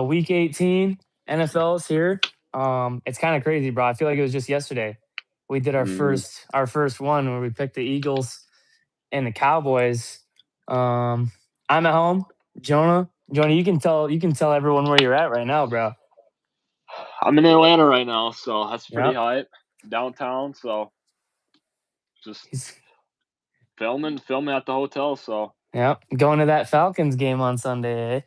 Week 18, NFL is here. It's kind of crazy, bro. I feel like it was just yesterday. We did our Mhm. first one where we picked the Eagles and the Cowboys. I'm at home. Jonah, you can tell everyone where you're at right now, bro. I'm in Atlanta right now, so that's pretty Yep. hype. Downtown, so just He's filming at the hotel. So, yep. Going to that Falcons game on Sunday, eh?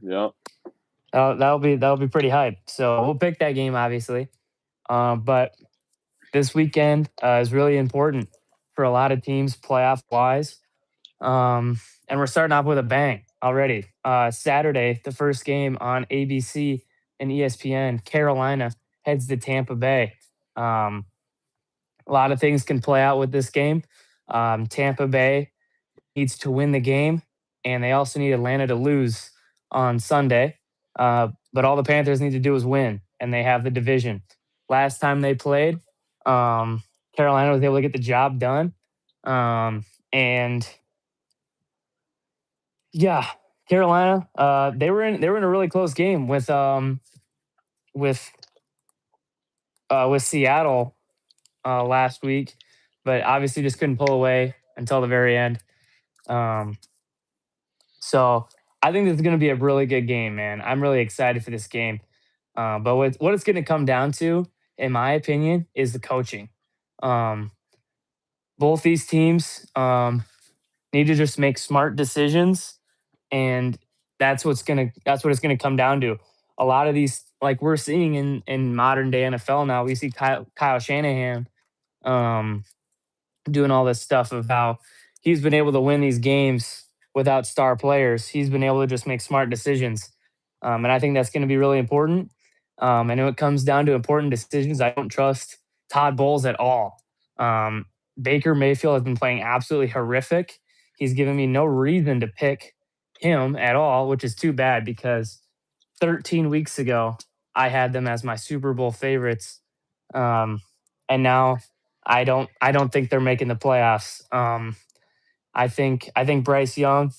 yep. That'll be pretty hype. So we'll pick that game, obviously. But this weekend is really important for a lot of teams, playoff wise. And we're starting off with a bang already. Saturday, the first game on ABC and ESPN. Carolina heads to Tampa Bay. Um, a lot of things can play out with this game. Tampa Bay needs to win the game, and they also need Atlanta to lose on Sunday. But all the Panthers need to do is win, and they have the division. Last time they played, um, Carolina was able to get the job done. And yeah, Carolina, they were in a really close game with with Seattle last week, but obviously just couldn't pull away until the very end. Um, So I think this is going to be a really good game, man. I'm really excited for this game. But what it's going to come down to, in my opinion, is the coaching. Um, both these teams need to just make smart decisions, and that's what it's gonna come down to. A lot of these, like we're seeing in modern day NFL now, we see Kyle Shanahan um, doing all this stuff of how he's been able to win these games without star players. He's been able to just make smart decisions. And I think that's going to be really important. And when it comes down to important decisions, I don't trust Todd Bowles at all. Um, Baker Mayfield has been playing absolutely horrific. He's given me no reason to pick him at all, which is too bad because 13 weeks ago, I had them as my Super Bowl favorites. Um, and now I don't think they're making the playoffs. I think Bryce Young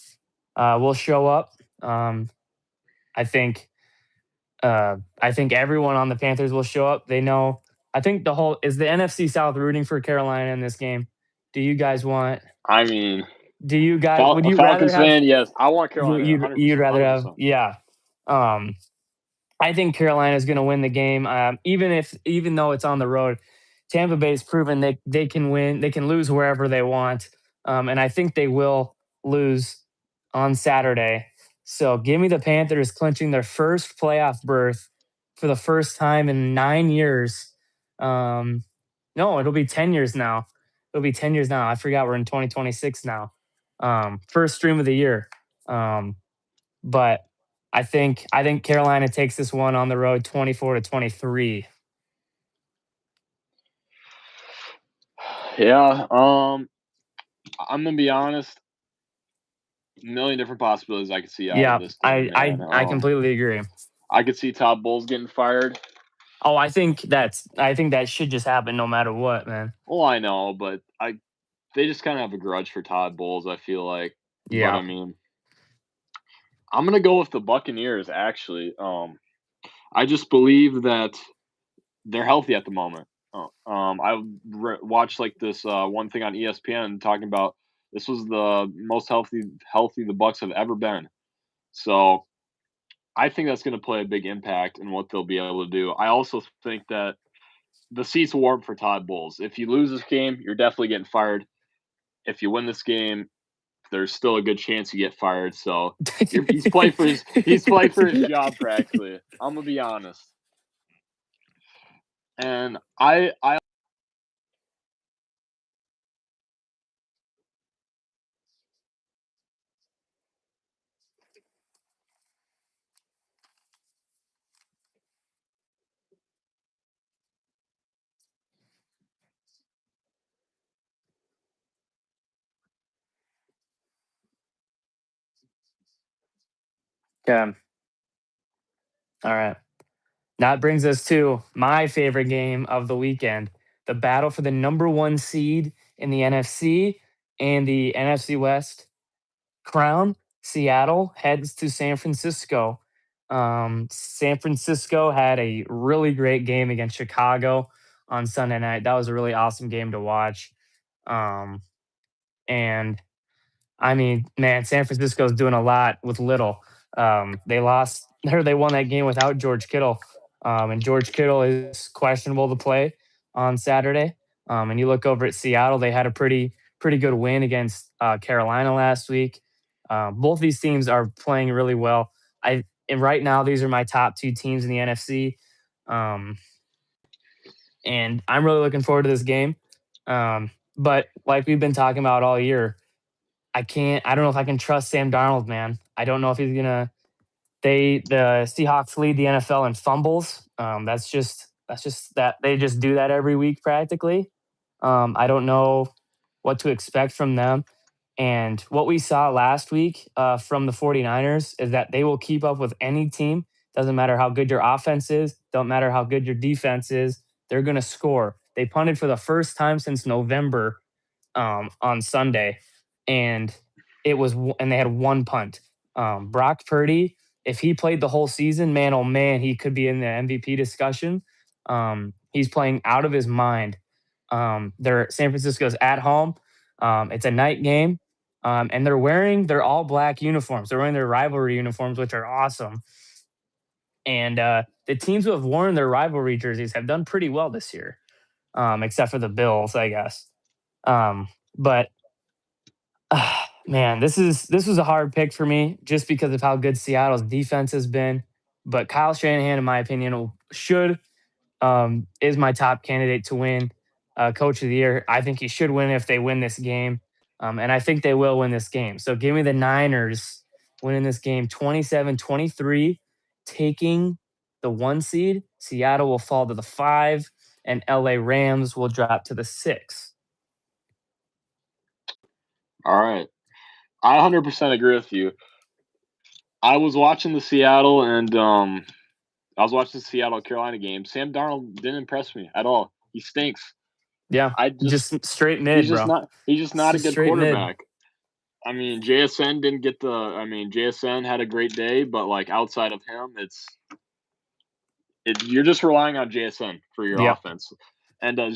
will show up. Um, I think I think everyone on the Panthers will show up. They know. I think the whole is the NFC South rooting for Carolina in this game. Do you guys want? I mean, Do you guys? Would A you rather Falcons have? fan, yes. I want You Carolina, you'd 100%, rather have? 100%. Yeah. Um, I think Carolina is going to win the game, even though it's on the road. Tampa Bay's proven they can win. They can lose wherever they want, and I think they will lose on Saturday. So give me the Panthers clinching their first playoff berth for the first time in 9 years. No, it'll be 10 years now. It'll be 10 years now. I forgot we're in 2026 now. First stream of the year. Um, but I think Carolina takes this one on the road 24-23. Yeah, I'm gonna be honest. A million different possibilities I could see out of Yeah, this thing, I I man. I completely agree. I could see Todd Bowles getting fired. Oh, I think that should just happen no matter what, man. Well, I know, but they just kind of have a grudge for Todd Bowles, I feel like. But Yeah. I mean, I'm gonna go with the Buccaneers. Actually, I just believe that they're healthy at the moment. Watched like this one thing on ESPN talking about this was the most healthy the Bucks have ever been. So I think that's going to play a big impact in what they'll be able to do. I also think that the seats warm for Todd Bowles. If you lose this game, you're definitely getting fired. If you win this game, there's still a good chance you get fired. So he's playing for his job practically. I'm gonna be honest. And I Okay. All right. That brings us to my favorite game of the weekend, the battle for the number 1 seed in the NFC and the NFC West crown. Seattle heads to San Francisco. San Francisco had a really great game against Chicago on Sunday night. That was a really awesome game to watch. Um, and I mean, man, San Francisco's doing a lot with little. They lost, or they won that game without George Kittle, and George Kittle is questionable to play on Saturday. And you look over at Seattle; they had a pretty good win against Carolina last week. Both these teams are playing really well. And right now these are my top two teams in the NFC, um, and I'm really looking forward to this game. But like we've been talking about all year, I don't know if I can trust Sam Darnold, man. I don't know if he's gonna the Seahawks lead the NFL in fumbles. That's just that they just do that every week practically. I don't know what to expect from them. And what we saw last week from the 49ers is that they will keep up with any team. Doesn't matter how good your offense is, don't matter how good your defense is, they're going to score. They punted for the first time since November on Sunday, and and they had one punt. Brock Purdy, if he played the whole season, man, oh man, he could be in the MVP discussion. He's playing out of his mind. They're San Francisco's at home. It's a night game, and they're wearing their all black uniforms. They're wearing their rivalry uniforms, which are awesome. And the teams who have worn their rivalry jerseys have done pretty well this year, except for the Bills, I guess. But man, this was a hard pick for me just because of how good Seattle's defense has been. But Kyle Shanahan, in my opinion, should is my top candidate to win Coach of the Year. I think he should win if they win this game, and I think they will win this game. So give me the Niners winning this game 27-23, taking the 1 seed. Seattle will fall to the 5, and LA Rams will drop to the 6. All right. I 100% agree with you. I was watching the Seattle Carolina game. Sam Darnold didn't impress me at all. He stinks. Yeah, I just straight mid, he's just bro. not a Just good straight mid. quarterback. I mean, JSN had a great day, but like outside of him, you're just relying on JSN for your Yep. offense. And Zach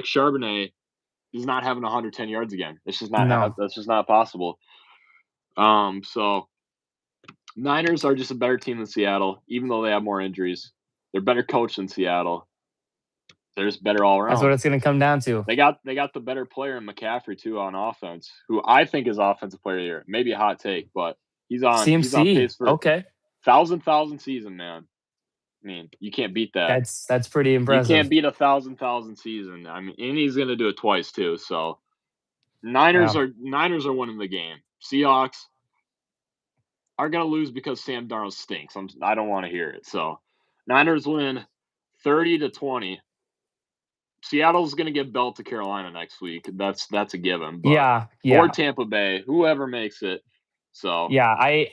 Charbonnet is not having 110 yards again. It's just not. No. That's just not possible. So Niners are just a better team than Seattle, even though they have more injuries. They're better coached than Seattle. They're just better all around. That's what it's going to come down to. They got the better player in McCaffrey too on offense, who I think is offensive player of the year. Maybe a hot take, but he's on pace for okay. 1,000 season, man. I mean, you can't beat that. That's pretty impressive. You can't beat 1,000 season. I mean, and he's gonna do it twice too. So Niners are winning the game. Seahawks are gonna lose because Sam Darnold stinks. I don't want to hear it. So Niners win 30-20. Seattle's gonna get belt to Carolina next week. That's a given. But, yeah. Or Tampa Bay, whoever makes it. So yeah, I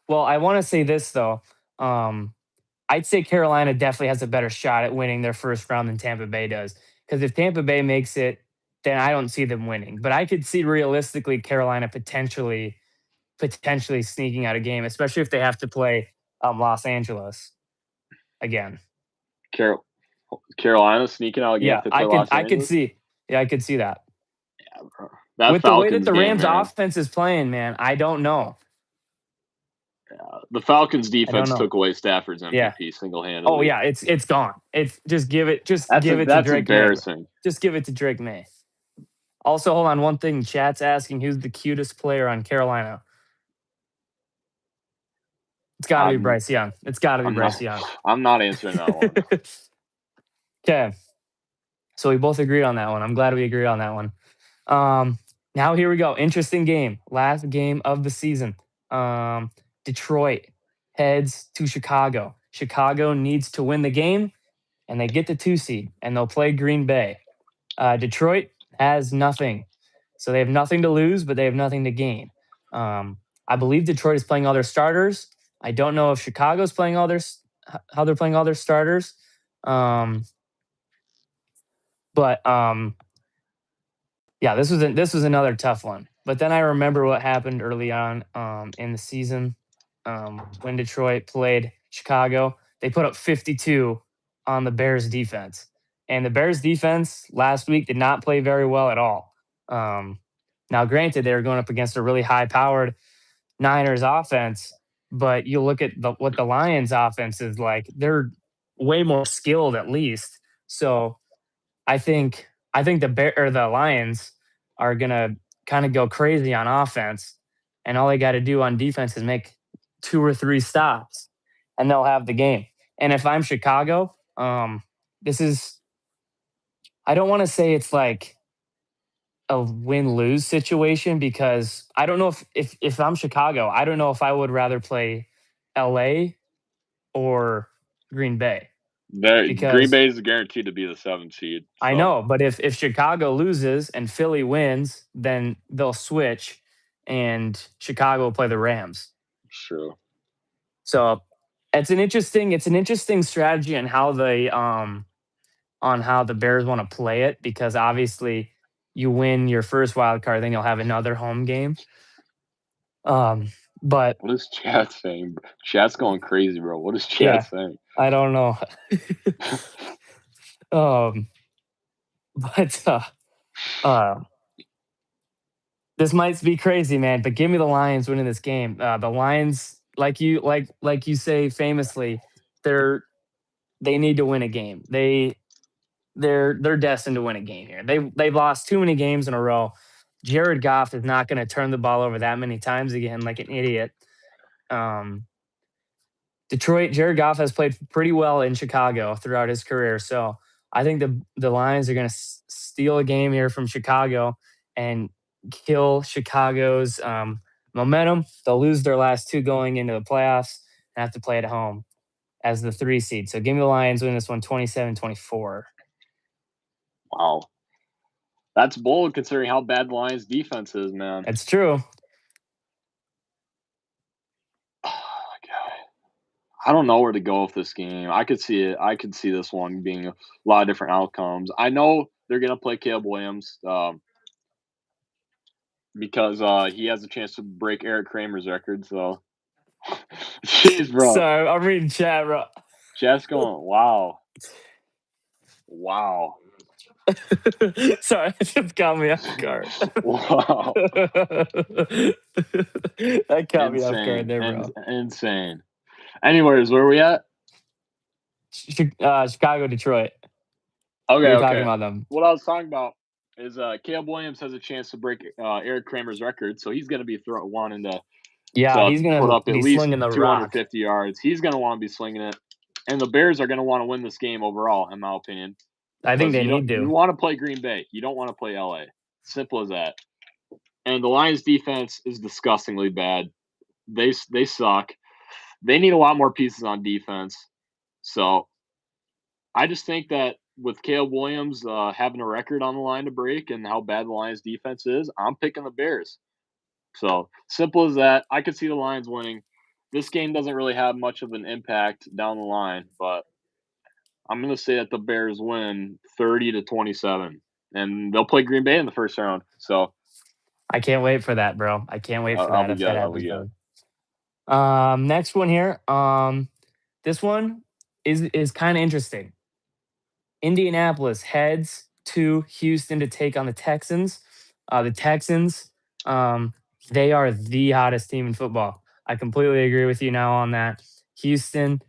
want to say this though. I'd say Carolina definitely has a better shot at winning their first round than Tampa Bay does. Because if Tampa Bay makes it, then I don't see them winning. But I could see realistically Carolina potentially sneaking out a game, especially if they have to play Los Angeles again. Carolina sneaking out a game. Yeah, I could see. Yeah, I could see that. Yeah, bro. With the way that the Rams offense is playing, man, I don't know. Yeah, the Falcons defense took away Stafford's MVP single-handedly. Oh yeah, it's gone. It's just give it to Drake. That's embarrassing. May. Just give it to Drake May. Also, hold on. One thing, chat's asking who's the cutest player on Carolina. It's got to be Bryce Young. Bryce Young. I'm not answering that one. Okay, so we both agreed on that one. I'm glad we agreed on that one. Now here we go. Interesting game. Last game of the season. Detroit heads to Chicago. Chicago needs to win the game, and they get the 2 seed, and they'll play Green Bay. Detroit has nothing, so they have nothing to lose, but they have nothing to gain. I believe Detroit is playing all their starters. I don't know if Chicago's playing how they're playing all their starters. But yeah, this was another tough one. But then I remember what happened early on in the season when Detroit played Chicago. They put up 52 on the Bears defense. And the Bears defense last week did not play very well at all. Now, granted, they were going up against a really high powered Niners offense, but you look at what the Lions offense is like, they're way more skilled at least. So I think the Lions are gonna kind of go crazy on offense, and all they got to do on defense is make 2 or 3 stops, and they'll have the game. And if I'm Chicago, this is I don't want to say it's like a win lose situation because I don't know if I'm Chicago, I don't know if I would rather play L.A. or Green Bay Green because Bay is guaranteed to be the 7th seed. I So know, but if Chicago loses and Philly wins, then they'll switch, and Chicago will play the Rams. true. So it's an interesting strategy on how the Bears want to play it because obviously you win your first wild card, then you'll have another home game. But What is Chad saying? Chat's going crazy, bro. What is Chad yeah, saying? I don't know. But this might be crazy, man, but give me the Lions winning this game. The Lions, like you say famously, they're they need to win a game. They're destined to win a game here. They've lost too many games in a row. Jared Goff is not going to turn the ball over that many times again, like an idiot. Um, Detroit, Jared Goff has played pretty well in Chicago throughout his career, so I think the Lions are going to steal a game here from Chicago and kill Chicago's momentum. They'll lose their last 2 going into the playoffs and have to play at home as the 3 seed. So give me the Lions win this one 27-24. Wow. That's bold considering how bad the Lions defense is, man. It's true. Oh my God. I don't know where to go with this game. I could see it. I could see this one being a lot of different outcomes. I know they're gonna play Caleb Williams because he has a chance to break Eric Kramer's record. So, jeez, bro. Sorry, I'm reading chat, bro. Chat's going, wow. Wow. Sorry, it just got me off guard. Wow. That caught me off guard there, bro. Insane. Anyways, where are we at? Chicago, Detroit. Okay, We were okay. talking about them. What I was talking about is Caleb Williams has a chance to break Eric Kramer's record, so he's going to be wanting to He's going put to up at be least slinging the rock. 250 yards. He's going to want to be slinging it, and the Bears are going to want to win this game overall, in my opinion. I think they need to. You want to play Green Bay. You don't want to play LA. Simple as that. And the Lions' defense is disgustingly bad. They suck. They need a lot more pieces on defense. So I just think that with Caleb Williams having a record on the line to break and how bad the Lions' defense is, I'm picking the Bears. So simple as that. I could see the Lions winning. This game doesn't really have much of an impact down the line, but I'm going to say that the Bears win 30-27, and they'll play Green Bay in the first round. So I can't wait for that, bro. I can't wait for that if that happens. Next one here. This one is kind of interesting. Indianapolis heads to Houston to take on the Texans. The Texans, they are the hottest team in football. I completely agree with you now on that. Houston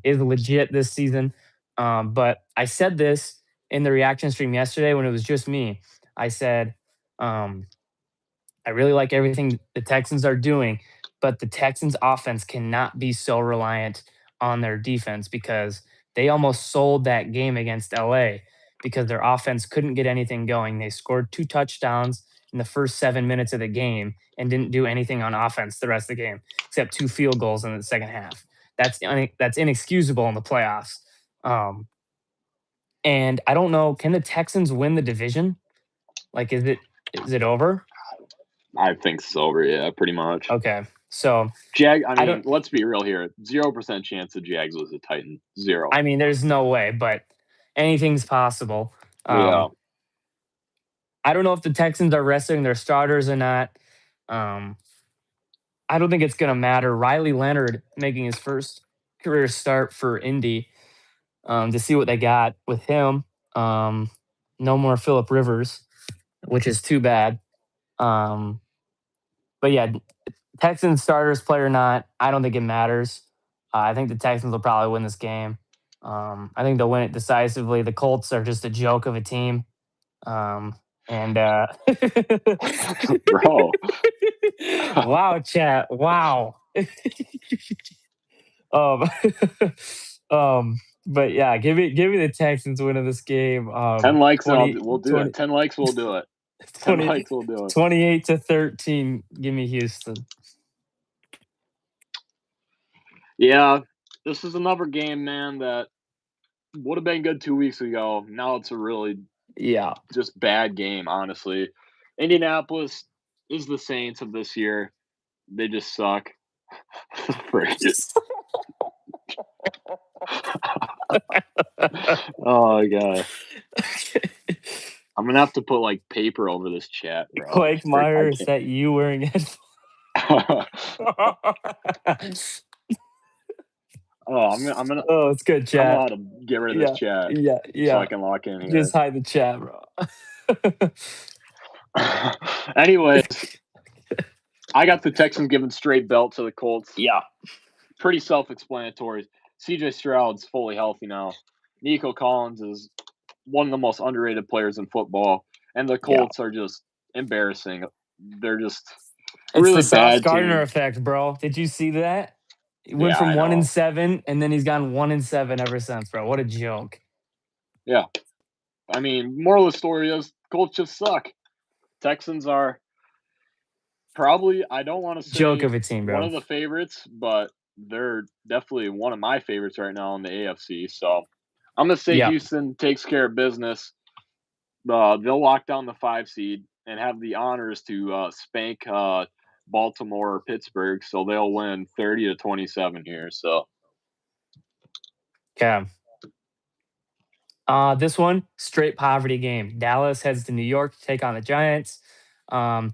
is legit this season. But I said this in the reaction stream yesterday when it was just me. I said, I really like everything the Texans are doing, but the Texans offense cannot be so reliant on their defense because they almost sold that game against LA because their offense couldn't get anything going. They scored 2 touchdowns in the first 7 minutes of the game and didn't do anything on offense the rest of the game except 2 field goals in the second half. That's inexcusable in the playoffs. And I don't know, can the Texans win the division? Like, is it over? I think it's over, yeah, pretty much. Okay. So let's be real here. 0% chance the Jags lose the Titan. 0. I mean, there's no way, but anything's possible. Yeah. I don't know if the Texans are resting their starters or not. I don't think it's going to matter. Riley Leonard making his first career start for Indy, to see what they got with him. No more Philip Rivers, which is too bad. But yeah, Texans starters play or not, I don't think it matters. I think the Texans will probably win this game. I think they'll win it decisively. The Colts are just a joke of a team. And Bro. wow, chat. Wow. um, but yeah, give me the Texans winning this game. 10 likes 20, and we'll do 20, it. 10 likes, we'll do it. 10 20 likes, we'll do it. 28-13. Give me Houston. Yeah, this is another game, man, that would have been good 2 weeks ago. Now it's a really Yeah. just bad game, honestly. Indianapolis is the Saints of this year. They just suck. Oh god. I'm gonna have to put like paper over this chat, bro. Quagmire, is that you wearing headphones? I'm gonna. Oh, it's good I'm chat. allowed to get rid of this chat Yeah. so I can lock in here. Just hide the chat, bro. Anyways, I got the Texans giving straight belt to the Colts. Yeah. Pretty self-explanatory. CJ Stroud's fully healthy now. Nico Collins is one of the most underrated players in football, and the Colts are just embarrassing. They're just really it's the bad Sauce Gardner team. effect, bro. Did you see that? He went Yeah, from I 1-7, and then he's gone 1-7 ever since, bro. What a joke. Yeah. I mean, moral of the story is Colts just suck. Texans are probably, I don't want to say Joke of a team, bro. one of the favorites, but they're definitely one of my favorites right now in the AFC. So I'm going to say Houston takes care of business. They'll lock down the 5 seed and have the honors to spank Baltimore or Pittsburgh. So they'll win 30-27 here. So. Okay. This one, straight poverty game. Dallas heads to New York to take on the Giants. I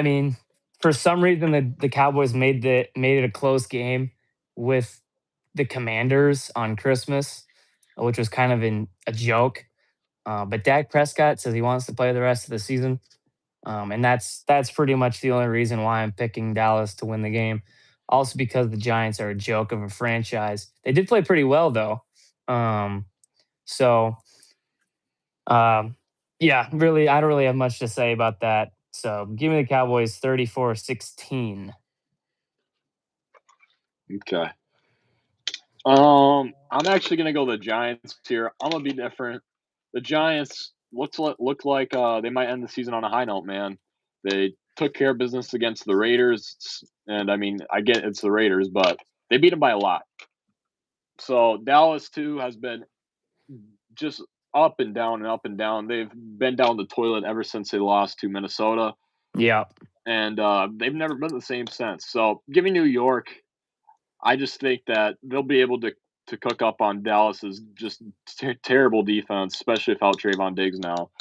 mean, for some reason, the Cowboys made it a close game with the Commanders on Christmas, which was kind of a joke. But Dak Prescott says he wants to play the rest of the season, and that's pretty much the only reason why I'm picking Dallas to win the game. Also, because the Giants are a joke of a franchise. They did play pretty well though. Yeah, really, I don't really have much to say about that. So give me the Cowboys 34-16. Okay. I'm actually gonna go the Giants here. I'm gonna be different. The Giants look like they might end the season on a high note, man. They took care of business against the Raiders, and I mean, I get it's the Raiders, but they beat them by a lot. So Dallas too has been just up and down and up and down. They've been down the toilet ever since they lost to Minnesota. Yeah. And they've never been the same since. So give me New York. I just think that they'll be able to cook up on Dallas's just terrible defense, especially without Trayvon Diggs now.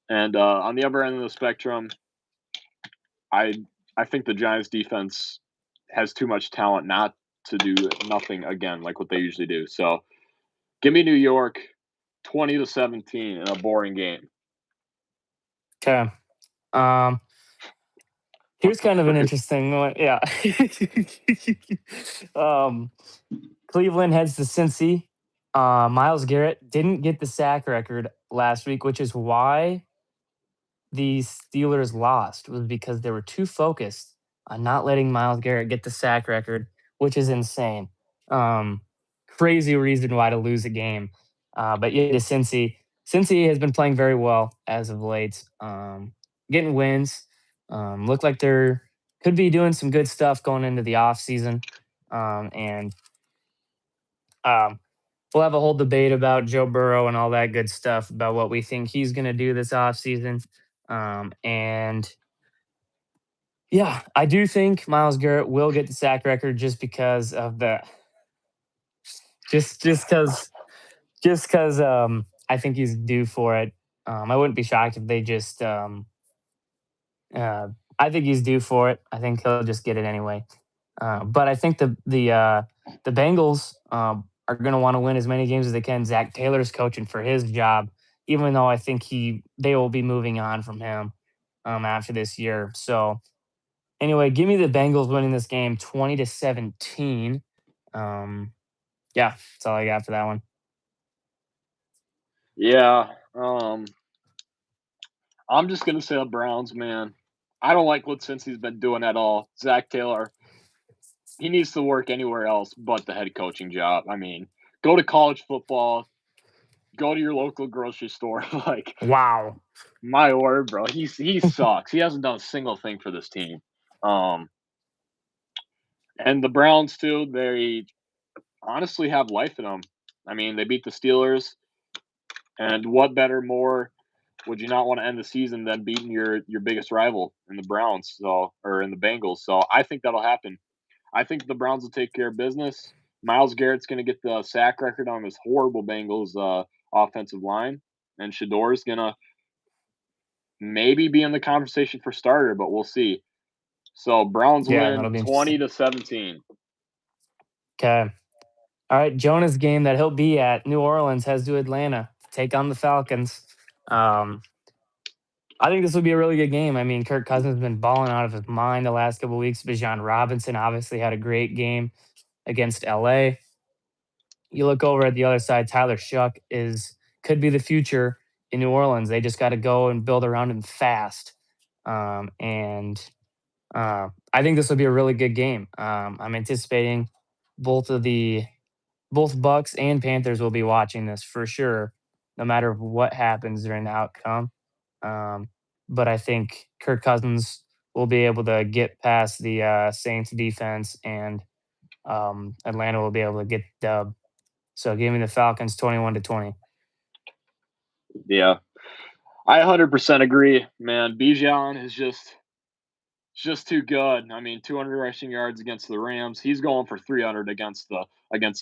And on the other end of the spectrum, I think the Giants defense has too much talent not to do nothing again like what they usually do. So give me New York 20-17 in a boring game. Okay. Here's kind of an interesting one. Yeah. Cleveland heads to Cincy. Myles Garrett didn't get the sack record last week, which is why the Steelers lost, was because they were too focused on not letting Myles Garrett get the sack record, which is insane. Crazy reason why to lose a game. But yeah, Cincy has been playing very well as of late. Getting wins. Look like they're could be doing some good stuff going into the off season. And we'll have a whole debate about Joe Burrow and all that good stuff about what we think he's going to do this offseason. And yeah, I do think Myles Garrett will get the sack record just because of the just because I think he's due for it. I wouldn't be shocked if they just. I think he's due for it. I think he'll just get it anyway. But I think the Bengals are going to want to win as many games as they can. Zach Taylor's coaching for his job, even though I think they will be moving on from him after this year. So anyway, give me the Bengals winning this game 20-17. Yeah, that's all I got for that one. Yeah. I'm just gonna say the Browns, man. I don't like what Cincy's been doing at all. Zach Taylor, he needs to work anywhere else but the head coaching job. I mean, go to college football, go to your local grocery store. Like, Wow. my word, bro, he sucks. He hasn't done a single thing for this team. And the Browns too. They honestly have life in them. I mean, they beat the Steelers, and what better, more would you not want to end the season than beating your biggest rival in the Browns, or in the Bengals? So I think that'll happen. I think the Browns will take care of business. Myles Garrett's going to get the sack record on this horrible Bengals offensive line, and Shador's going to maybe be in the conversation for starter, but we'll see. So Browns Yeah, that'll win be interesting. 20-17. Okay. All right, Jonah's game that he'll be at, New Orleans, has to Atlanta to take on the Falcons. I think this will be a really good game. I mean, Kirk Cousins has been balling out of his mind the last couple of weeks. Bijan Robinson obviously had a great game against LA. You look over at the other side, Tyler Shuck could be the future in New Orleans. They just got to go and build around him fast. And I think this will be a really good game. I'm anticipating both Bucks and Panthers will be watching this for sure, no matter what happens during the outcome. But I think Kirk Cousins will be able to get past the Saints defense, and Atlanta will be able to get the dub. So give me the Falcons 21-20. Yeah, I 100% agree, man. Bijan is just too good. I mean, 200 rushing yards against the Rams. He's going for 300 against the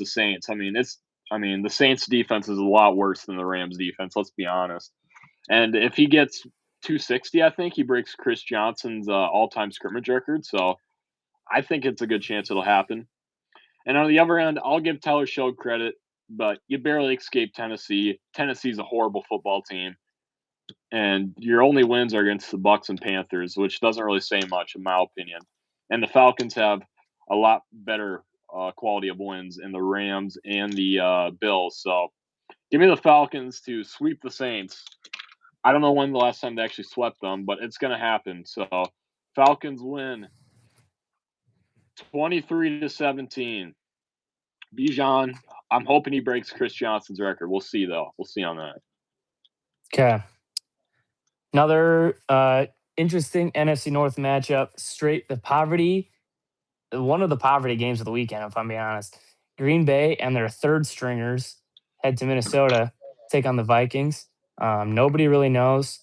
Saints. I mean, the Saints defense is a lot worse than the Rams defense, let's be honest. And if he gets 260, I think he breaks Chris Johnson's all-time scrimmage record. So I think it's a good chance it'll happen. And on the other end, I'll give Tyler Show credit, but you barely escaped Tennessee. Tennessee's a horrible football team, and your only wins are against the Bucks and Panthers, which doesn't really say much in my opinion. And the Falcons have a lot better quality of wins in the Rams and the Bills. So give me the Falcons to sweep the Saints. I don't know when the last time they actually swept them, but it's going to happen. So Falcons win 23-17. Bijan, I'm hoping he breaks Chris Johnson's record. We'll see, though. We'll see on that. Okay. Another interesting NFC North matchup. One of the poverty games of the weekend, if I'm being honest. Green Bay and their third stringers head to Minnesota, take on the Vikings. Nobody really knows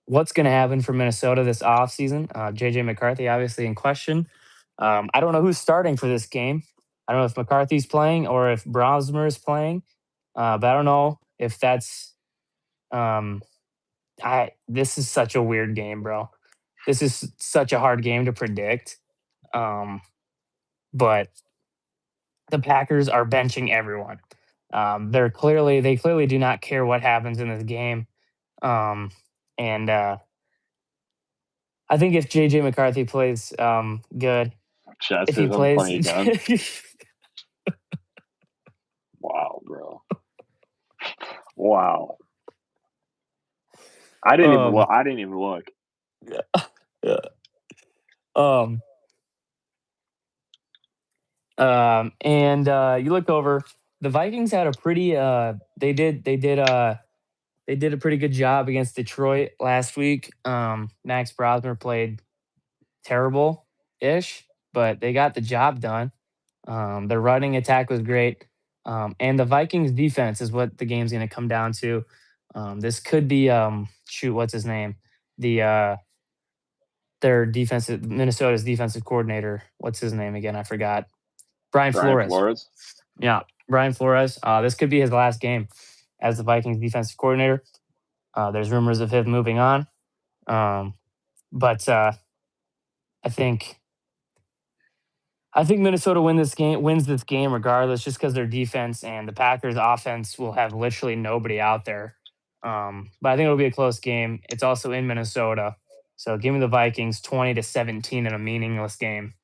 what's going to happen for Minnesota this offseason. JJ McCarthy obviously in question. I don't know who's starting for this game. I don't know if McCarthy's playing or if Brosmer is playing, but I don't know if that's. This is such a weird game, bro. This is such a hard game to predict. But the Packers are benching everyone. They clearly do not care what happens in this game. And I think if JJ McCarthy plays good, Chess if he isn't plays, funny again. Wow, bro. Wow. I didn't even look. Yeah. And you look over, the Vikings had a pretty they did a pretty good job against Detroit last week. Max Brosmer played terrible-ish, but they got the job done. Their running attack was great. And the Vikings defense is what the game's going to come down to. This could be what's his name? Minnesota's defensive coordinator. What's his name again? I forgot. Brian Flores. Flores. Yeah, Brian Flores. This could be his last game as the Vikings defensive coordinator. There's rumors of him moving on, but I think Minnesota wins this game regardless, just because their defense and the Packers' offense will have literally nobody out there. But I think it'll be a close game. It's also in Minnesota, so give me the Vikings 20-17 in a meaningless game.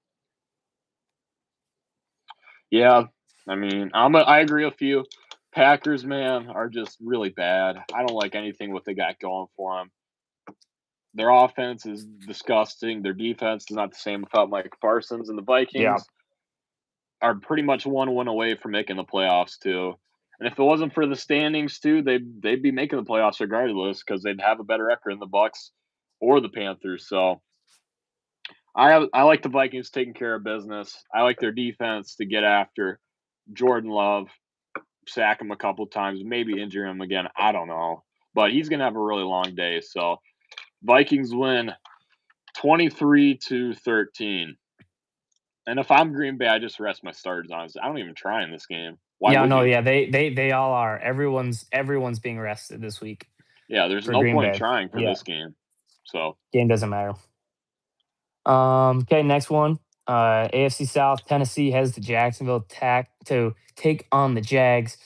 Yeah, I mean, I agree with you. Packers, man, are just really bad. I don't like anything what they got going for them. Their offense is disgusting. Their defense is not the same without Mike Parsons, and the Vikings are pretty much one win away from making the playoffs too. And if it wasn't for the standings too, they'd be making the playoffs regardless because they'd have a better record than the Bucks or the Panthers. So I like the Vikings taking care of business. I like their defense to get after Jordan Love, sack him a couple times, maybe injure him again. I don't know, but he's gonna have a really long day. So Vikings win 23-13. And if I'm Green Bay, I just rest my starters, honestly. I don't even try in this game. Why would you? Yeah, they all are. Everyone's being rested this week. Yeah, there's no Green point Bay. trying for this game. So game doesn't matter. Okay, next one. AFC South, Tennessee heads to Jacksonville to take on the Jags.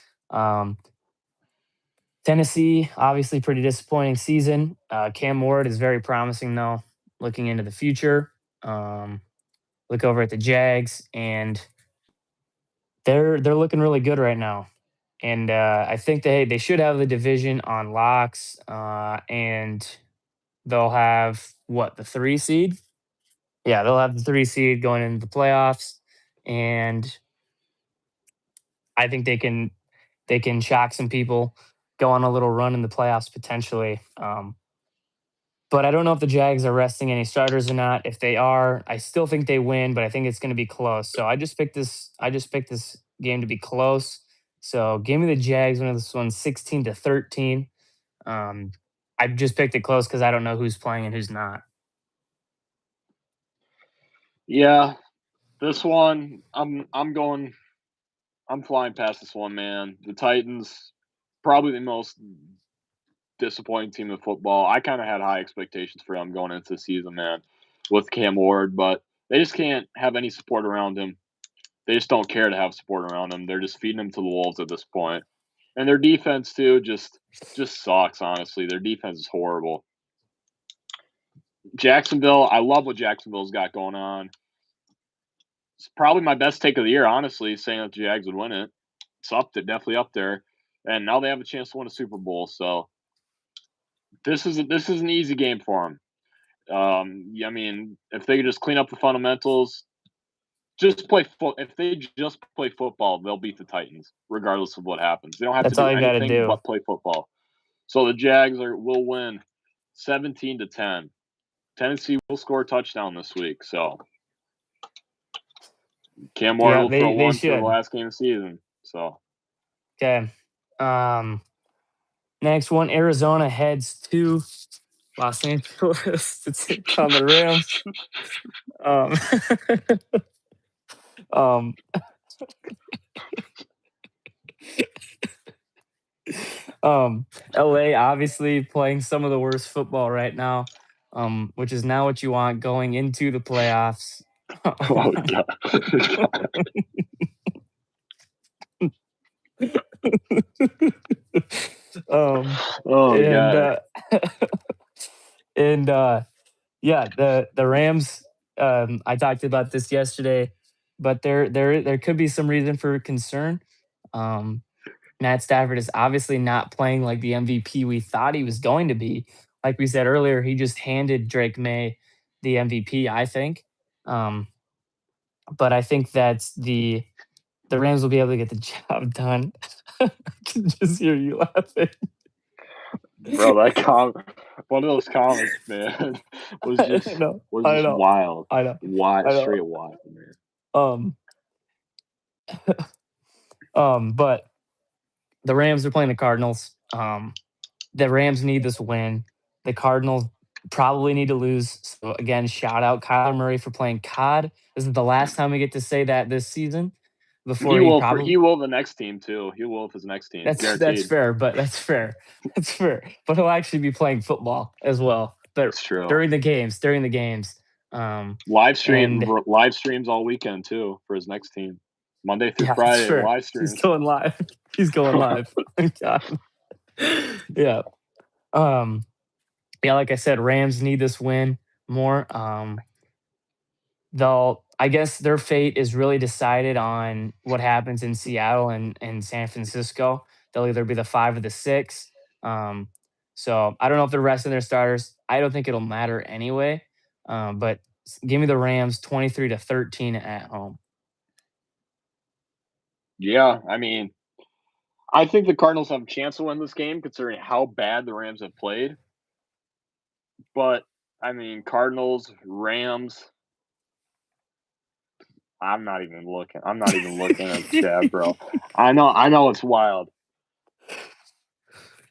Tennessee, obviously pretty disappointing season. Cam Ward is very promising though, looking into the future. Look over at the Jags, and they're looking really good right now. And I think they should have the division on locks, and they'll have the 3 seed. Yeah, they'll have the 3 seed going into the playoffs, and I think they can shock some people, go on a little run in the playoffs potentially. But I don't know if the Jags are resting any starters or not. If they are, I still think they win, but I think it's going to be close. So I just picked this game to be close. So give me the Jags win this one 16-13. I just picked it close because I don't know who's playing and who's not. Yeah, this one I'm flying past this one, man. The Titans, probably the most disappointing team in football. I kind of had high expectations for them going into the season, man, with Cam Ward, but they just can't have any support around him. They just don't care to have support around him. They're just feeding him to the wolves at this point. And their defense too just sucks, honestly. Their defense is horrible. Jacksonville, I love what Jacksonville's got going on. It's probably my best take of the year, honestly, saying that the Jags would win it. It's definitely up there. And now they have a chance to win a Super Bowl. So this is an easy game for them. I mean, if they could just clean up the fundamentals, if they just play football, they'll beat the Titans, regardless of what happens. They don't have to do anything but play football. So the Jags will win 17-10. Tennessee will score a touchdown this week. So Cam Ward will throw one for the last game of the season. So okay. Next one, Arizona heads to Los Angeles to take on the Rams. LA obviously playing some of the worst football right now, which is not what you want going into the playoffs. Oh God. Yeah, the Rams. I talked about this yesterday, but there could be some reason for concern. Matt Stafford is obviously not playing like the MVP we thought he was going to be. Like we said earlier, he just handed Drake May the MVP, I think. But I think that the Rams will be able to get the job done. I can just hear you laughing. Bro, one of those comments, man, was just wild. I know. Straight wild, man. But the Rams are playing the Cardinals. The Rams need this win. The Cardinals probably need to lose. So again, shout out Kyler Murray for playing COD. This is the last time we get to say that this season. before He he will probably. he will the next team too. He will with his next team. That's Guaranteed. fair, but that's fair. That's fair. But he'll actually be playing football as well. But It's true. during the games. Live And streams all weekend too for his next team. Monday through yeah, Friday, sure. live He's streams. going live. He's going live. God. Yeah. Yeah, like I said, Rams need this win more. I guess their fate is really decided on what happens in Seattle and San Francisco. They'll either be the 5 or the 6. So I don't know if they're resting their starters. I don't think it'll matter anyway. But give me the Rams 23-13 at home. Yeah, I mean, I think the Cardinals have a chance to win this game considering how bad the Rams have played. But I mean, Cardinals, Rams. I'm not even looking at the chat, bro. I know it's wild.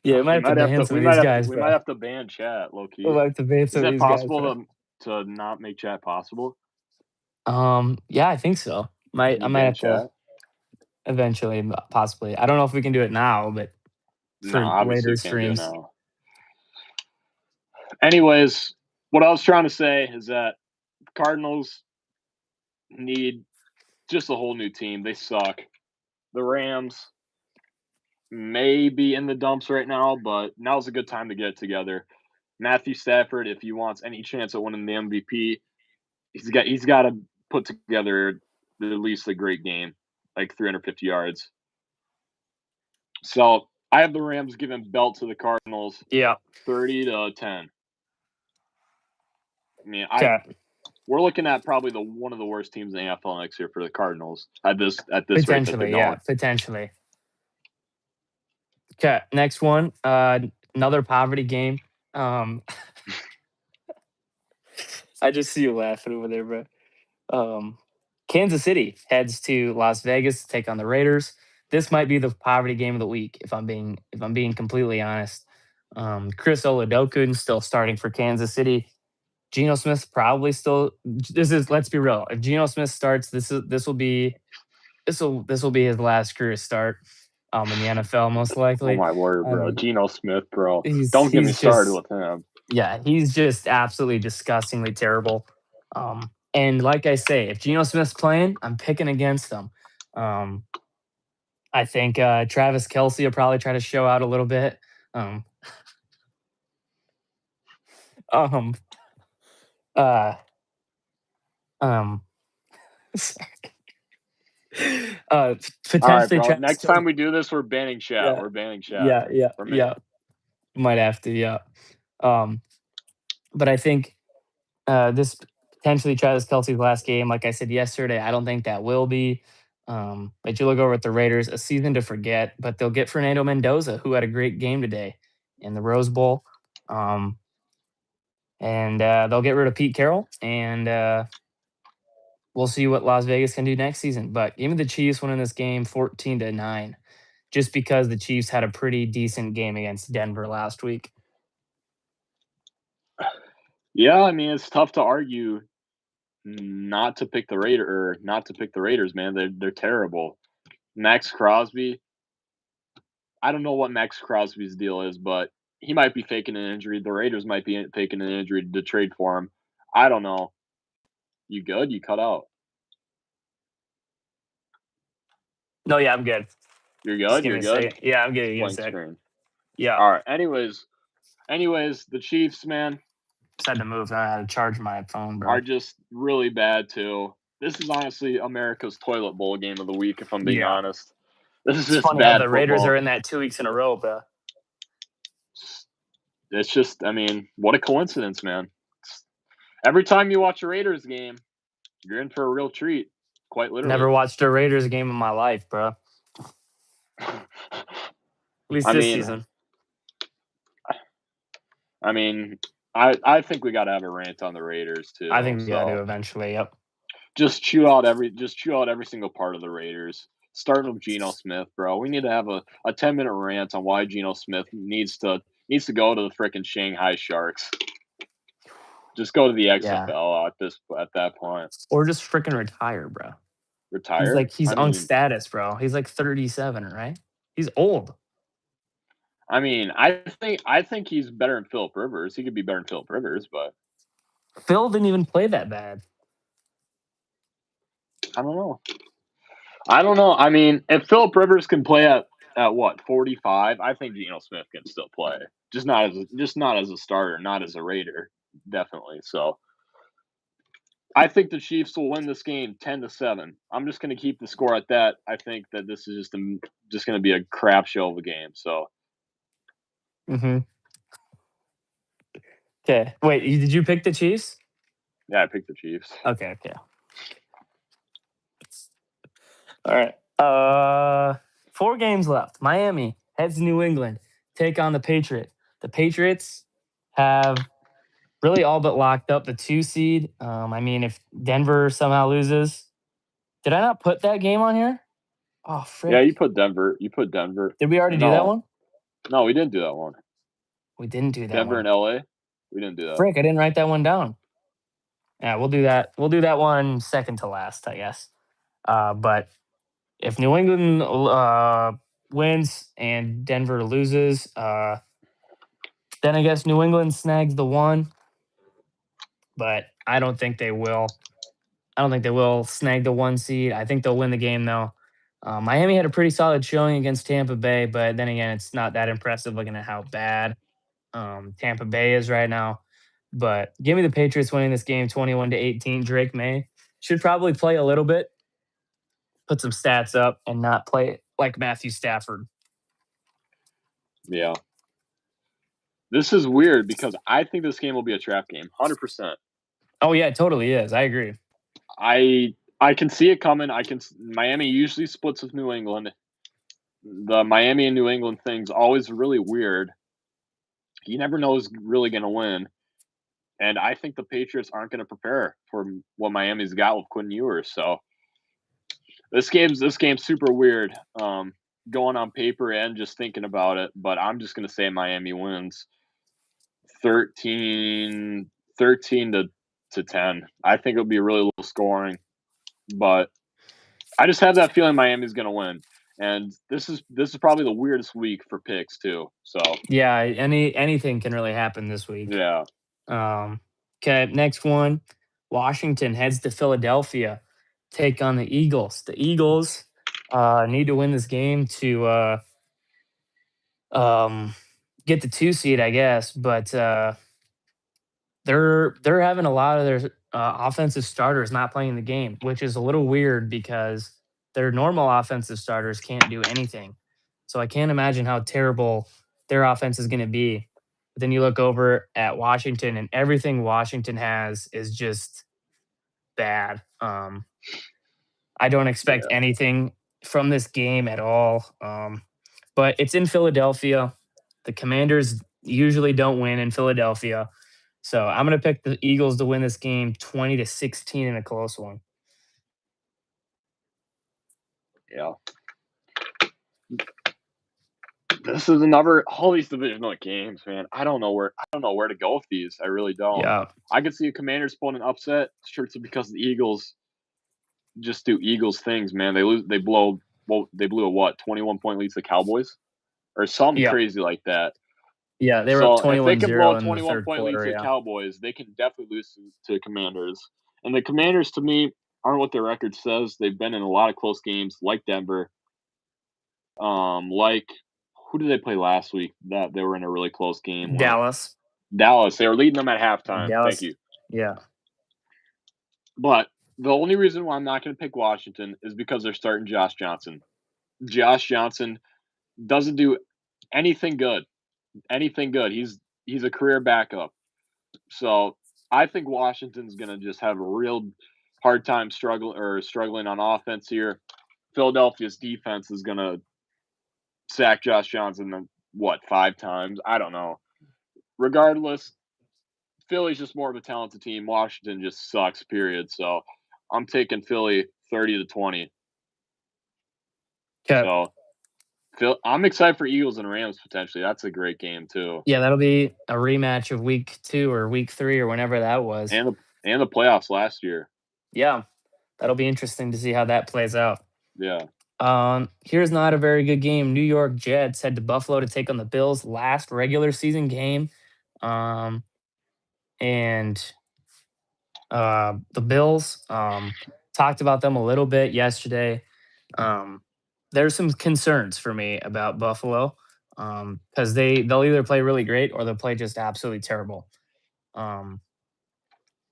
Yeah, we might have to ban some of these guys, we bro. might have to ban chat, low key. We might have to ban some of Is it these guys, possible bro. to not make chat possible? Yeah, I think so. I Can you might ban have to eventually, possibly. I don't know if we can do it now, but No, for obviously later you can't do it streams. now. Anyways, what I was trying to say is that Cardinals need just a whole new team. They suck. The Rams may be in the dumps right now, but now's a good time to get it together. Matthew Stafford, if he wants any chance at winning the MVP, he's got to put together at least a great game, like 350 yards. So I have the Rams giving belt to the Cardinals. Yeah. 30-10. I mean, Okay. we're looking at probably one of the worst teams in the NFL next year for the Cardinals at this rate that they're Potentially, going. yeah, potentially. Okay, next one. Another poverty game. I just see you laughing over there, bro. Kansas City heads to Las Vegas to take on the Raiders. This might be the poverty game of the week, if I'm being completely honest. Chris Oladoku still starting for Kansas City. Geno Smith probably still. Let's be real. If Geno Smith starts, this will be his last career start in the NFL, most likely. Oh my word, bro! Geno Smith, bro. He's Don't get me started just, with him. yeah, he's just absolutely disgustingly terrible. And like I say, if Geno Smith's playing, I'm picking against them. I think Travis Kelce will probably try to show out a little bit. Um, um, uh, um, potentially. All right, bro. Next time we do this, we're banning chat. Yeah. We're banning chat. Yeah. Might have to, yeah. But I think this potentially Travis Kelce's last game. Like I said yesterday, I don't think that will be. But you look over at the Raiders, a season to forget, but they'll get Fernando Mendoza, who had a great game today in the Rose Bowl. And they'll get rid of Pete Carroll, and we'll see what Las Vegas can do next season. But give me the Chiefs winning this game 14-9, just because the Chiefs had a pretty decent game against Denver last week. Yeah, I mean, it's tough to argue not to pick the Raiders, man. They're terrible. Max Crosby. I don't know what Max Crosby's deal is, but he might be faking an injury. The Raiders might be faking an injury to trade for him. I don't know. You good? You cut out. No, yeah, I'm good. You're good? You're good? Yeah, I'm good. Blank screen. Yeah. All right. Anyways, the Chiefs, man, just had to move. I had to charge my phone, bro. Are just really bad too. This is honestly America's toilet bowl game of the week, if I'm being honest. This is just funny bad. How the Raiders are in that 2 weeks in a row, bro. It's just, I mean, what a coincidence, man. Every time you watch a Raiders game, you're in for a real treat. Quite literally. Never watched a Raiders game in my life, bro. At least this season. I mean, I think we got to have a rant on the Raiders too. I think we got to eventually. Yep. Just chew out every single part of the Raiders. Starting with Geno Smith, bro. We need to have a 10-minute rant on why Geno Smith needs to go to the freaking Shanghai Sharks. Just go to the XFL at that point, or just freaking retire, bro. retire? He's I on mean, status, bro. He's like 37, right? He's old. I think he's better than Philip Rivers. He could be better than Philip Rivers, but Phil didn't even play that bad. I don't know. I don't know. I mean, if Philip Rivers can play at what 45, I think Geno Smith can still play. Just not as a starter, not as a Raider, definitely. So I think the Chiefs will win this game 10-7. I'm just going to keep the score at that. I think that this is just going to be a crap show of a game. So Mm-hmm. Okay. Wait, did you pick the Chiefs? yeah, I picked the Chiefs. Okay. All right. 4 games left. Miami heads to New England, take on the Patriots. The Patriots have really all but locked up the 2 seed. I mean, if Denver somehow loses, did I not put that game on here? Oh, Yeah, you frick. put Denver. You put Denver. Did we already do that one? No, we didn't do that one. We didn't do that Denver one. and LA. We didn't do that. Frick, I didn't write that one down. Yeah, we'll do that. We'll do that one second to last, I guess. But if New England wins and Denver loses, then I guess New England snags the 1. But I don't think they will. I don't think they will snag the 1 seed. I think they'll win the game though. Miami had a pretty solid showing against Tampa Bay, but then again, it's not that impressive looking at how bad Tampa Bay is right now. But give me the Patriots winning this game 21-18. Drake May should probably play a little bit, put some stats up, and not play like Matthew Stafford. Yeah. This is weird because I think this game will be a trap game, 100%. Oh yeah, it totally is. I agree. I can see it coming. Miami usually splits with New England. The Miami and New England thing's always really weird. You never know who's really going to win. And I think the Patriots aren't going to prepare for what Miami's got with Quinn Ewers. So this game's super weird. Going on paper and just thinking about it, but I'm just going to say Miami wins 13 to 10. I think it'll be really low scoring, but I just have that feeling Miami's going to win. And this is probably the weirdest week for picks too. So Yeah, anything can really happen this week. yeah, Okay, next one. Washington heads to Philadelphia, take on the Eagles. The Eagles need to win this game to get the 2 seed, I guess. But they're having a lot of their offensive starters not playing the game, which is a little weird because their normal offensive starters can't do anything. So I can't imagine how terrible their offense is going to be. But then you look over at Washington, and everything Washington has is just bad. I don't expect anything from this game at all. But it's in Philadelphia. The Commanders usually don't win in Philadelphia. So I'm going to pick the Eagles to win this game 20-16 in a close one. yeah. This is another all these divisional games, man. I don't know where to go with these. I really don't. Yeah. I could see a Commanders pulling an upset strictly because the Eagles just do Eagles things, man. They blew a what 21-point lead to the Cowboys or something crazy like that. Yeah, they were up 21-0 if they can blow a in the third 21-point lead quarter. to the Cowboys, they can definitely lose to the Commanders. And the Commanders, to me, aren't what their record says. They've been in a lot of close games, like Denver. Like who did they play last week? That they were in a really close game. Dallas. They were leading them at halftime. Dallas, Thank you. Yeah. But the only reason why I'm not going to pick Washington is because they're starting Josh Johnson. Josh Johnson doesn't do anything good. He's a career backup. So I think Washington's going to just have a real hard time struggling on offense here. Philadelphia's defense is going to sack Josh Johnson 5 times? I don't know. Regardless, Philly's just more of a talented team. Washington just sucks, period. So I'm taking Philly 30-20. Okay. So I'm excited for Eagles and Rams potentially. That's a great game too. Yeah, that'll be a rematch of week 2 or week 3 or whenever that was. And the playoffs last year. Yeah. that'll be interesting to see how that plays out. Yeah. Here's not a very good game. New York Jets head to Buffalo to take on the Bills' last regular season game. Um, and the Bills, talked about them a little bit yesterday. There's some concerns for me about Buffalo because they'll either play really great or they'll play just absolutely terrible. Um,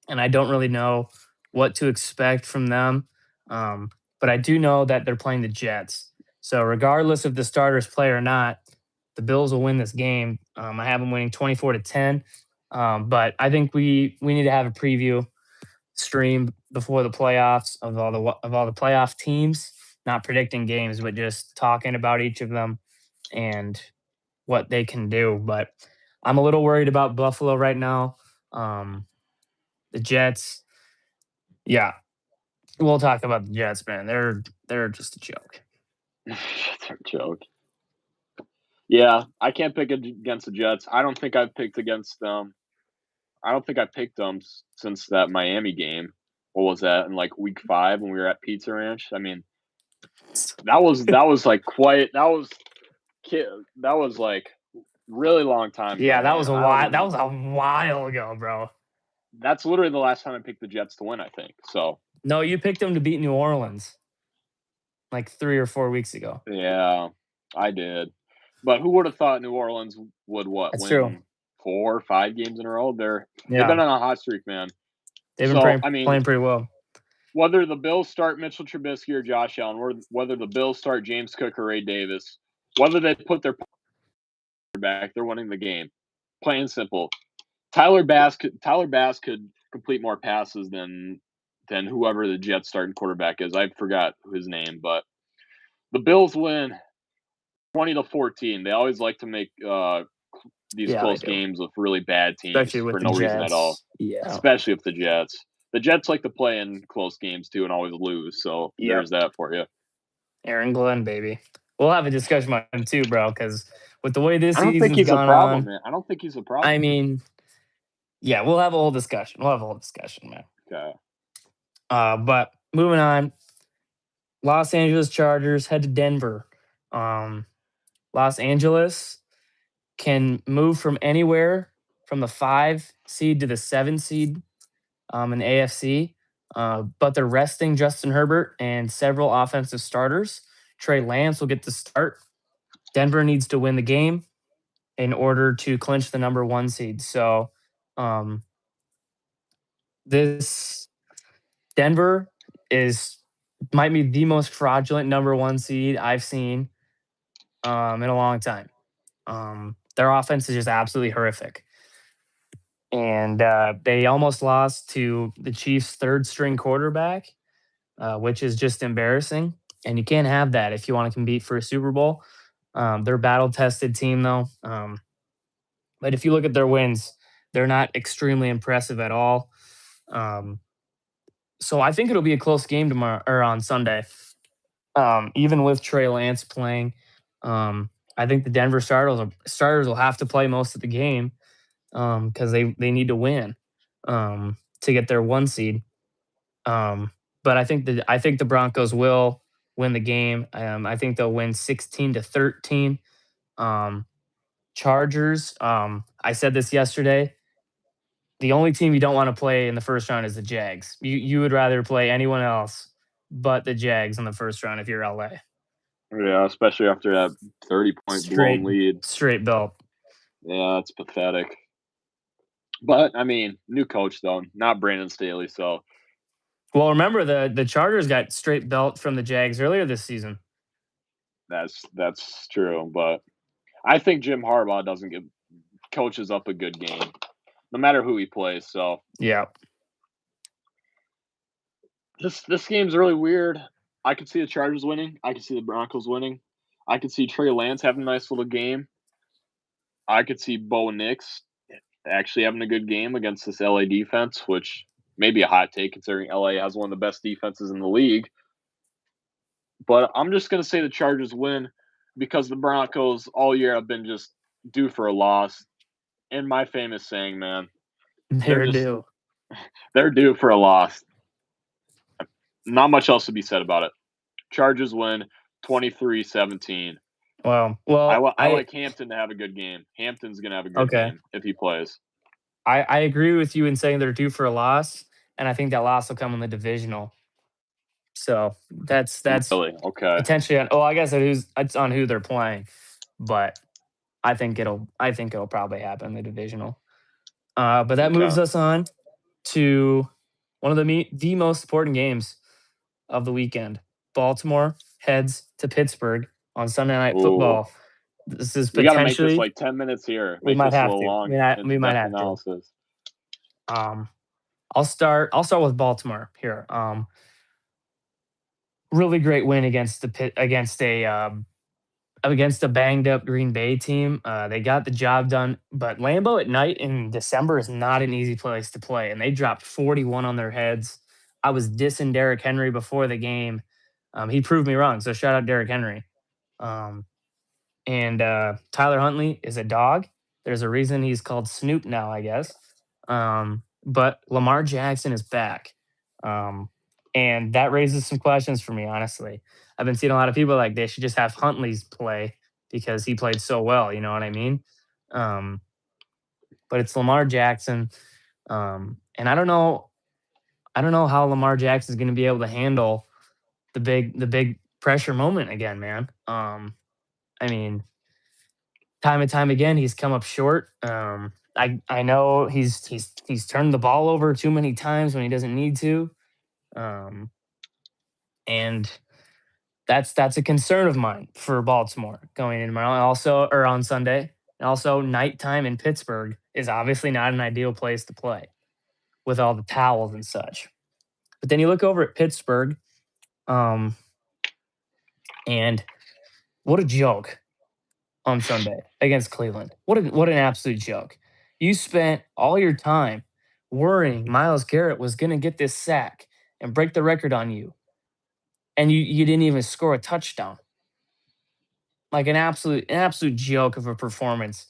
and I don't really know what to expect from them. But I do know that they're playing the Jets. So regardless if the starters play or not, the Bills will win this game. I have them winning 24-10. But I think we need to have a preview stream before the playoffs of all the playoff teams, not predicting games, but just talking about each of them and what they can do. But I'm a little worried about Buffalo right now. The Jets, yeah, we'll talk about the Jets, man. They're just a joke. That's a joke. Yeah, I can't pick against the Jets. I don't think I've picked against them. I don't think I picked them since that Miami game. What was that in like week 5 when we were at Pizza Ranch? I mean, that was like quite that was like really long time Yeah, ago, that man. was a I don't while. That even. was a while ago, bro. That's literally the last time I picked the Jets to win. I think so. No, you picked them to beat New Orleans like 3 or 4 weeks ago. Yeah, I did. But who would have thought New Orleans would That's true. win 4 or 5 games in a row? They've Yeah, been on a hot streak, man. they've been So I mean, playing pretty well. whether the Bills start Mitchell Trubisky or Josh Allen, or whether the Bills start James Cook or Ray Davis, whether they put their back, they're winning the game. Plain and simple. Tyler Bass could complete more passes than whoever the Jets starting quarterback is. I forgot his name, but the Bills win 20-14. They always like to make these Yeah, they close do, games with really bad teams especially with for the no reason at all. Jets. Yeah. Especially with the Jets. The Jets like to play in close games too and always lose. So Yep. there's that for you. Aaron Glenn, baby. We'll have a discussion about him too, bro. Because with the way this I don't think season's he's a gone problem, on, man. I don't think he's a problem. I mean, yeah, we'll have a whole discussion. Man. Okay. But moving on, Los Angeles Chargers head to Denver. Los Angeles can move from anywhere from the 5 seed to the 7 seed in the AFC. But they're resting Justin Herbert and several offensive starters. Trey Lance will get the start. Denver needs to win the game in order to clinch the number 1 seed. So, this Denver might be the most fraudulent number 1 seed I've seen in a long time. Their offense is just absolutely horrific. And they almost lost to the Chiefs' 3rd string quarterback, which is just embarrassing. And you can't have that if you want to compete for a Super Bowl. They're a battle-tested team, though. But if you look at their wins, they're not extremely impressive at all. So I think it'll be a close game tomorrow or on Sunday. Even with Trey Lance playing, I think the Denver starters will have to play most of the game because they need to win to get their 1 seed. But I think the Broncos will win the game. I think they'll win 16-13. Chargers. I said this yesterday. The only team you don't want to play in the first round is the Jags. You would rather play anyone else but the Jags in the first round if you're LA. Yeah, especially after that 30-point blown lead. Straight belt. Yeah, that's pathetic. But I mean, new coach though, not Brandon Staley. So, well, remember the Chargers got straight belt from the Jags earlier this season. That's true, but I think Jim Harbaugh doesn't give coaches up a good game, no matter who he plays. So yeah, this game's really weird. I could see the Chargers winning. I could see the Broncos winning. I could see Trey Lance having a nice little game. I could see Bo Nix actually having a good game against this LA defense, which may be a hot take considering LA has one of the best defenses in the league. But I'm just going to say the Chargers win because the Broncos all year have been just due for a loss. And my famous saying, man, they're due. They're due for a loss. Not much else to be said about it. Chargers win 23-17. Well, I like Hampton to have a good game. Hampton's gonna have a good okay. game if he plays. I agree with you in saying they're due for a loss, and I think that loss will come in the divisional. So that's Really? Okay. potentially on. Oh, I guess it's on who they're playing, but I think it'll probably happen in the divisional. But that Okay. moves us on to one of the most important games of the weekend. Baltimore heads to Pittsburgh on Sunday Night Ooh. Football. This is We gotta make this potentially like 10 minutes here. we Make might this a have little to. long We might in-depth have to. analysis. Um, I'll start with Baltimore here. Really great win against against a banged up Green Bay team. They got the job done, but Lambeau at night in December is not an easy place to play, and they dropped 41 on their heads. I was dissing Derrick Henry before the game. He proved me wrong, so shout out Derrick Henry. Um, and Tyler Huntley is a dog. There's a reason he's called Snoop now, I guess. But Lamar Jackson is back. Um, and that raises some questions for me, honestly. I've been seeing a lot of people like they should just have Huntley's play because he played so well. You know what I mean? Um, but it's Lamar Jackson, and I don't know how Lamar Jackson is going to be able to handle the big pressure moment again, man. I mean, time and time again, he's come up short. I know he's turned the ball over too many times when he doesn't need to, um, and that's a concern of mine for Baltimore going in tomorrow. Also, or on Sunday, and also nighttime in Pittsburgh is obviously not an ideal place to play with all the towels and such. But then you look over at Pittsburgh, um, and what a joke on Sunday against Cleveland. What an absolute joke. You spent all your time worrying Miles Garrett was going to get this sack and break the record on you, and you didn't even score a touchdown. Like an absolute joke of a performance.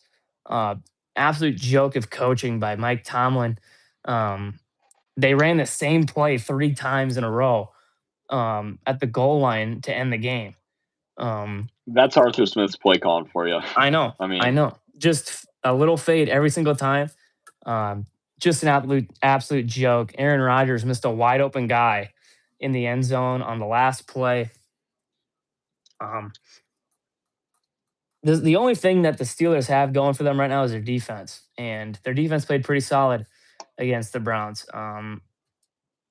Uh, Absolute joke of coaching by Mike Tomlin. Um, they ran the same play 3 times in a row at the goal line to end the game. That's Arthur Smith's play calling for you. I know. I mean, I know. Just a little fade every single time. Just an absolute joke. Aaron Rodgers missed a wide open guy in the end zone on the last play. The only thing that the Steelers have going for them right now is their defense, and their defense played pretty solid against the Browns.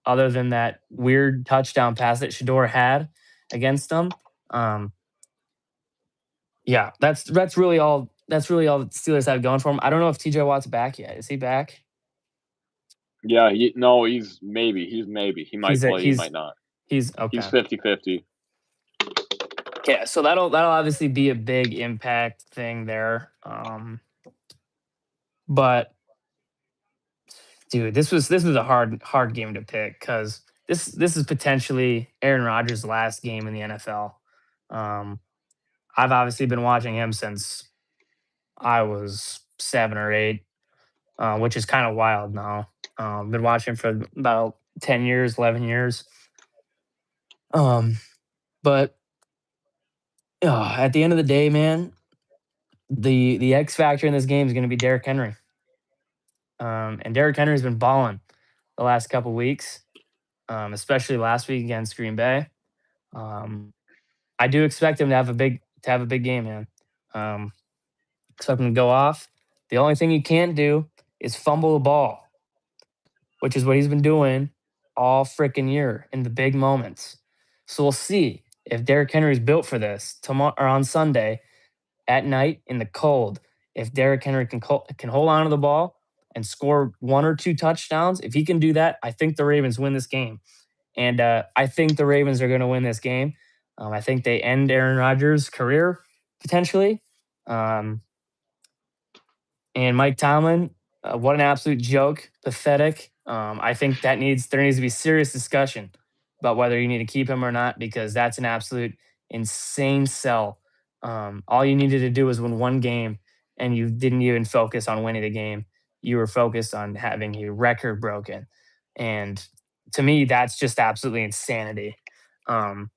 Other than that weird touchdown pass that Shador had against them, yeah, that's really all. That's really all the Steelers have going for them. I don't know if T.J. Watt's back yet. Is he back? yeah, no, he's maybe. He might He's a, play, he might not. he's He's okay. 50-50. Yeah, so that'll obviously be a big impact thing there. But dude, this was a hard game to pick because this is potentially Aaron Rodgers' last game in the NFL. I've obviously been watching him since I was 7 or 8, which is kind of wild now. Been watching for about 10 years, 11 years. But at the end of the day, man, the X factor in this game is going to be Derrick Henry. And Derrick Henry's been balling the last couple weeks, especially last week against Green Bay. I do expect him to have a big game, man. Expect him to go off. The only thing you can't do is fumble the ball, which is what he's been doing all freaking year in the big moments. So we'll see if Derrick Henry's built for this tomorrow or on Sunday at night in the cold. If Derrick Henry can hold on to the ball and score 1 or 2 touchdowns, if he can do that, I think the Ravens win this game. And I think the Ravens are going to win this game. I think they end Aaron Rodgers' career potentially. And Mike Tomlin, what an absolute joke, pathetic. I think there needs to be serious discussion about whether you need to keep him or not because that's an absolute insane sell. All you needed to do was win one game, and you didn't even focus on winning the game. You were focused on having your record broken, and to me, that's just absolutely insanity. Um,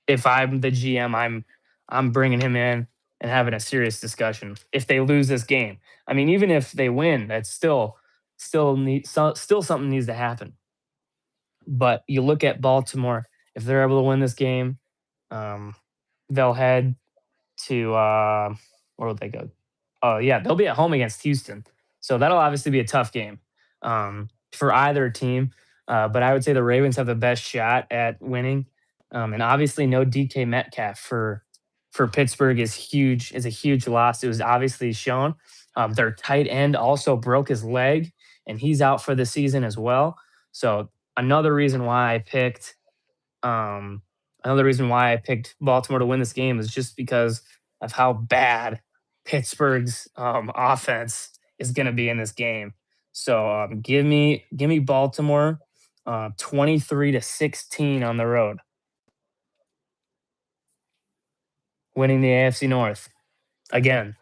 if I'm the GM, I'm bringing him in and having a serious discussion. If they lose this game, I mean, even if they win, that's still something needs to happen. But you look at Baltimore, if they're able to win this game, um, they'll head to where would they go? Oh yeah, they'll be at home against Houston, so that'll obviously be a tough game for either team. But I would say the Ravens have the best shot at winning, and obviously no DK Metcalf for Pittsburgh is huge. Is a huge loss. It was obviously shown. Their tight end also broke his leg, and he's out for the season as well. So another reason why I picked um, another reason why I picked Baltimore to win this game is just because of how bad Pittsburgh's offense is going to be in this game. So give me Baltimore 23-16 on the road, winning the AFC North again.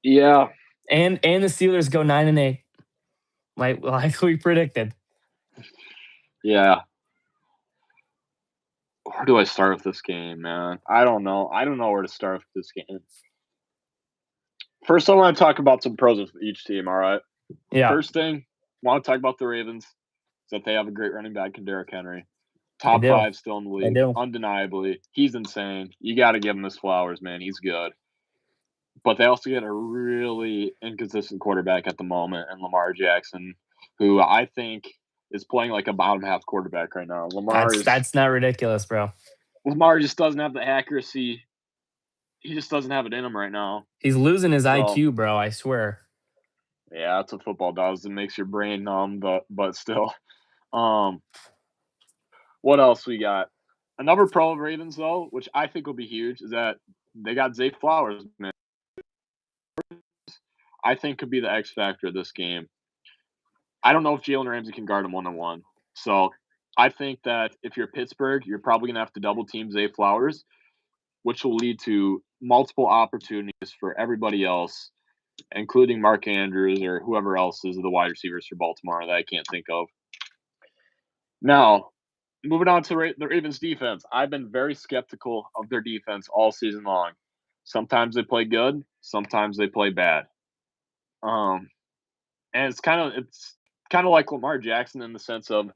Yeah. And the Steelers go 9-8, like we predicted. Yeah. Where do I start with this game, man? I don't know. I don't know where to start with this game. First, I want to talk about some pros of each team, all right? Yeah. First thing, I want to talk about the Ravens, is that they have a great running back in Derrick Henry. Top do. 5 still in the They league, do. undeniably. He's insane. You got to give him his flowers, man. He's good. But they also get a really inconsistent quarterback at the moment, and Lamar Jackson, who I think is playing like a bottom half quarterback right now. That's not ridiculous, bro. Lamar just doesn't have the accuracy. He just doesn't have it in him right now. He's losing his IQ, bro. I swear. Yeah, that's what football does. It makes your brain numb, but still. What else we got? Another pro of Ravens, though, which I think will be huge, is that they got Zay Flowers, man. I think could be the X factor of this game. I don't know if Jalen Ramsey can guard him one-on-one. So I think that if you're Pittsburgh, you're probably going to have to double team Zay Flowers, which will lead to multiple opportunities for everybody else, including Mark Andrews or whoever else is the wide receivers for Baltimore that I can't think of. Now, moving on to the Ravens defense. I've been very skeptical of their defense all season long. Sometimes they play good, sometimes they play bad. And it's kind of like Lamar Jackson in the sense of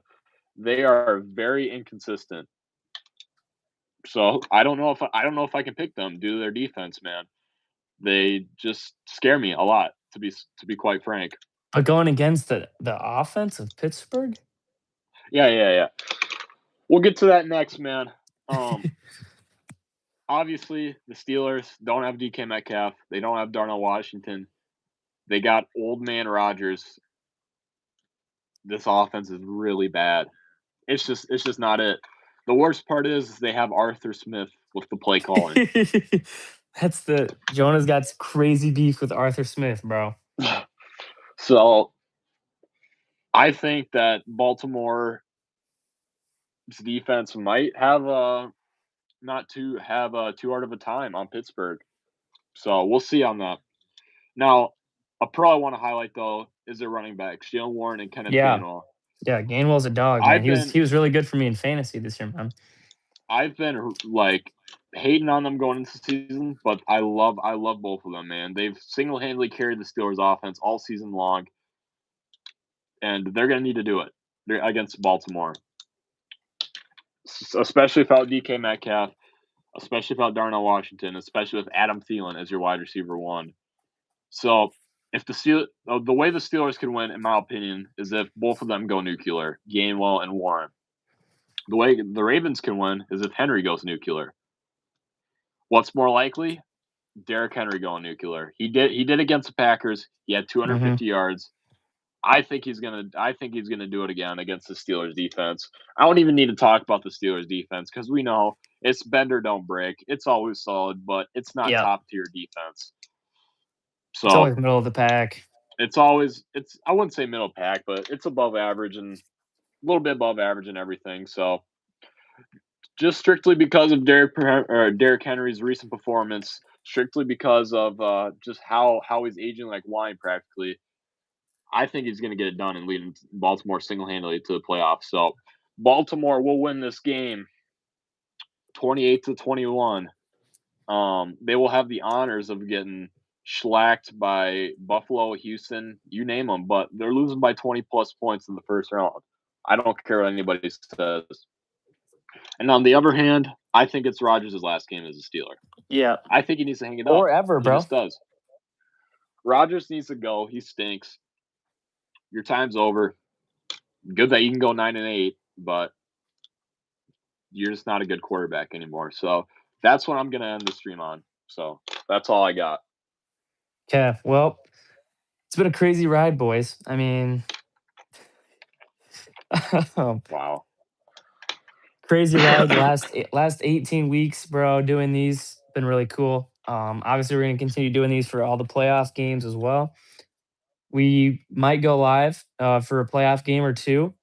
they are very inconsistent. So I don't know if I can pick them due to their defense, man. They just scare me a lot, to be quite frank. But going against the offense of Pittsburgh? Yeah. We'll get to that next, man. Obviously, the Steelers don't have DK Metcalf. They don't have Darnell Washington. They got old man Rodgers. This offense is really bad. It's just not it. The worst part is they have Arthur Smith with the play calling. Jonah's got crazy beef with Arthur Smith, bro. So I think that Baltimore's defense might have not to have too hard of a time on Pittsburgh. So we'll see on that. Now, a pro I want to highlight though is their running backs, Jalen Warren and Kenneth Gainwell. Yeah, Gainwell's a dog, man. He was really good for me in fantasy this year, man. I've been like hating on them going into the season, but I love both of them, man. They've single-handedly carried the Steelers offense all season long, and they're going to need to do it against Baltimore, especially without DK Metcalf, especially without Darnell Washington, especially with Adam Thielen as your wide receiver one. So if the way the Steelers can win, in my opinion, is if both of them go nuclear, Gainwell and Warren. The way the Ravens can win is if Henry goes nuclear. What's more likely? Derrick Henry going nuclear. He did against the Packers. He had 250 yards. I think he's gonna do it again against the Steelers defense. I don't even need to talk about the Steelers defense because we know it's bend or don't break. It's always solid, but it's not top tier defense. So it's always middle of the pack. I wouldn't say middle pack, but it's above average and a little bit above average and everything. So just strictly because of Derrick Henry's recent performance, strictly because of just how he's aging like wine practically, I think he's going to get it done and lead Baltimore single-handedly to the playoffs. So Baltimore will win this game 28-21. They will have the honors of getting shellacked by Buffalo, Houston, you name them, but they're losing by 20-plus points in the first round. I don't care what anybody says. And on the other hand, I think it's Rodgers' last game as a Steeler. Yeah. I think he needs to hang it up. Or ever, bro. He just does. Rodgers needs to go. He stinks. Your time's over. Good that you can go 9-8, but you're just not a good quarterback anymore. So that's what I'm going to end the stream on. So that's all I got. Okay. Well, it's been a crazy ride, boys. I mean, Wow. crazy ride last 18 weeks, bro. Doing these been really cool. Obviously, we're gonna continue doing these for all the playoff games as well. We might go live for a playoff game or two,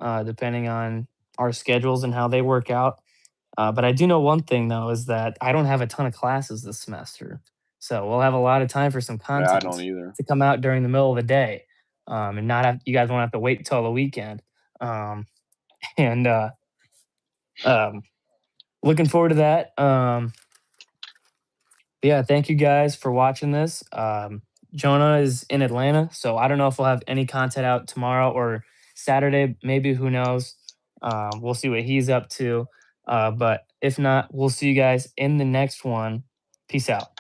depending on our schedules and how they work out. But I do know one thing though is that I don't have a ton of classes this semester, so we'll have a lot of time for some Yeah, I content don't either. to come out during the middle of the day, and not have you guys won't have to wait till the weekend. And looking forward to that. Yeah, thank you guys for watching this. Jonah is in Atlanta, so I don't know if we'll have any content out tomorrow or Saturday. Maybe, who knows? We'll see what he's up to. But if not, we'll see you guys in the next one. Peace out.